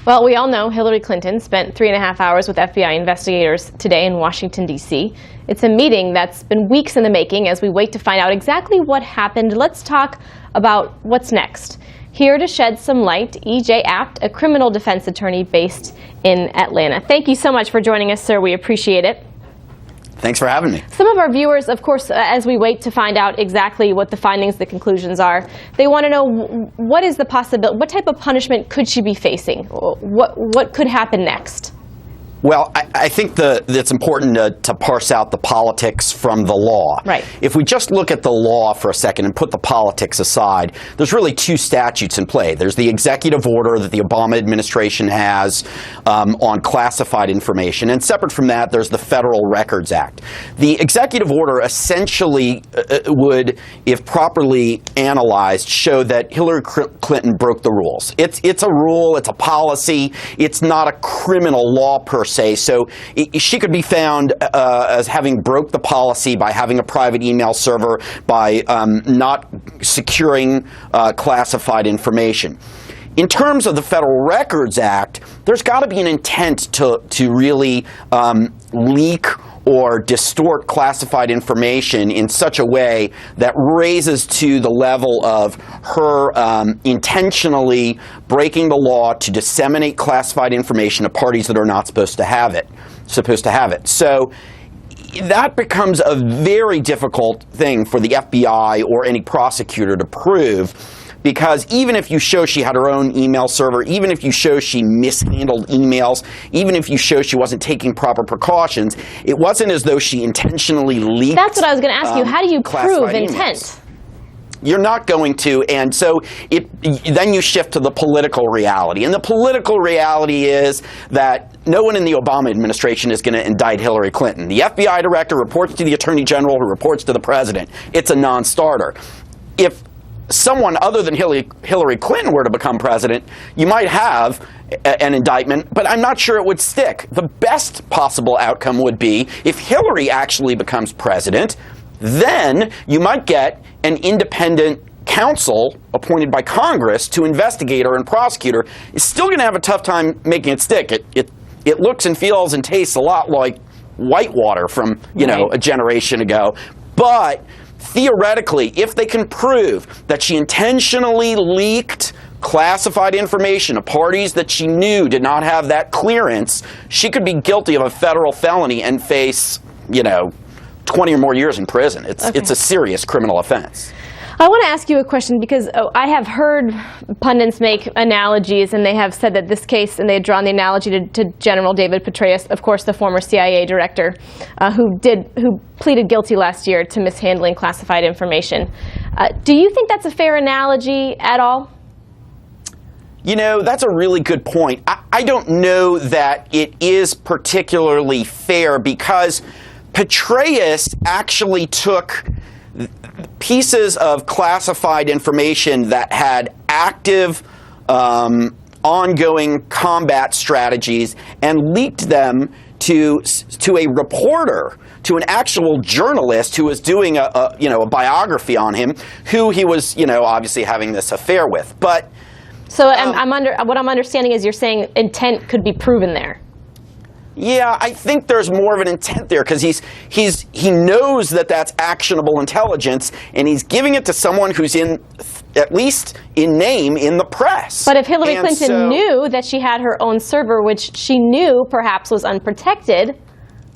Well, we all know Hillary Clinton spent 3.5 hours with FBI investigators today in Washington, D.C. It's a meeting that's been weeks in the making as we wait to find out exactly what happened. Let's talk about what's next. Here to shed some light, E.J. Abt, a criminal defense attorney based in Atlanta. Thank you so much for joining us, sir. We appreciate it. Thanks for having me. Some of our viewers, of course, as we wait to find out exactly what the findings, the conclusions are, they want to know what is the possibility, what type of punishment could she be facing? What could happen next? Well, I think it's important to parse out the politics from the law. Right. If we just look at the law for a second and put the politics aside, there's really two statutes in play. There's the executive order that the Obama administration has on classified information, and separate from that, there's the Federal Records Act. The executive order essentially would, if properly analyzed, show that Hillary Clinton broke the rules. It's a rule, it's a policy, it's not a criminal law per se. So she could be found as having broke the policy by having a private email server, by not securing classified information. In terms of the Federal Records Act, there's got to be an intent to really leak or distort classified information in such a way that raises to the level of her intentionally breaking the law to disseminate classified information to parties that are not supposed to have it. So that becomes a very difficult thing for the FBI or any prosecutor to prove. Because even if you show she had her own email server, even if you show she mishandled emails, even if you show she wasn't taking proper precautions, it wasn't as though she intentionally leaked. That's what I was going to ask you. How do you prove intent? Emails. You're not going to, and so then you shift to the political reality. And the political reality is that no one in the Obama administration is going to indict Hillary Clinton. The FBI director reports to the Attorney General, who reports to the President. It's a non-starter. If someone other than Hillary Clinton were to become president, you might have an indictment, but I'm not sure it would stick. The best possible outcome would be if Hillary actually becomes president, then you might get an independent counsel appointed by Congress to investigate her and prosecute her. It's still going to have a tough time making it stick. It looks and feels and tastes a lot like Whitewater from a generation ago, but theoretically, if they can prove that she intentionally leaked classified information to parties that she knew did not have that clearance, she could be guilty of a federal felony and face, 20 or more years in prison. It's a serious criminal offense. I want to ask you a question because I have heard pundits make analogies, and they have said that this case, and they've drawn the analogy to General David Petraeus, of course, the former CIA director, who pleaded guilty last year to mishandling classified information. Do you think that's a fair analogy at all? That's a really good point. I don't know that it is particularly fair because Petraeus actually took pieces of classified information that had active, ongoing combat strategies and leaked them to a reporter, to an actual journalist who was doing a biography on him, who he was obviously having this affair with. But so what I'm understanding is you're saying intent could be proven there. Yeah, I think there's more of an intent there because he knows that that's actionable intelligence, and he's giving it to someone who's at least in name, in the press. But if Hillary Clinton knew that she had her own server, which she knew perhaps was unprotected.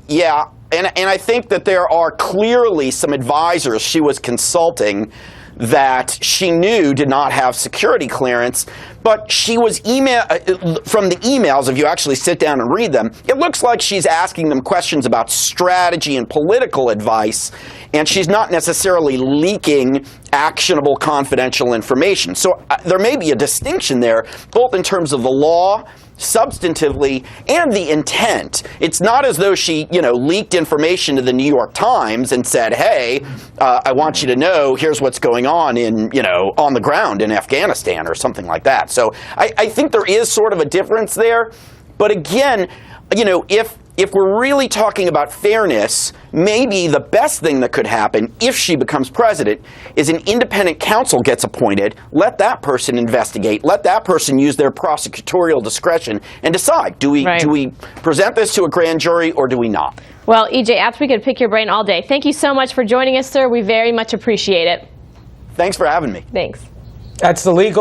Yeah, and I think that there are clearly some advisors she was consulting that she knew did not have security clearance, but she was from the emails, if you actually sit down and read them, it looks like she's asking them questions about strategy and political advice, and she's not necessarily leaking actionable confidential information. So there may be a distinction there, both in terms of the law, substantively, and the intent. It's not as though she, leaked information to the New York Times and said, hey, I want you to know, here's what's going on on the ground in Afghanistan or something like that. So I think there is sort of a difference there. But again, if if we're really talking about fairness, maybe the best thing that could happen if she becomes president is an independent counsel gets appointed, let that person investigate, let that person use their prosecutorial discretion and decide, do we present this to a grand jury or do we not? Well, E.J. Abt, we could pick your brain all day. Thank you so much for joining us, sir. We very much appreciate it. Thanks for having me. Thanks. That's the legal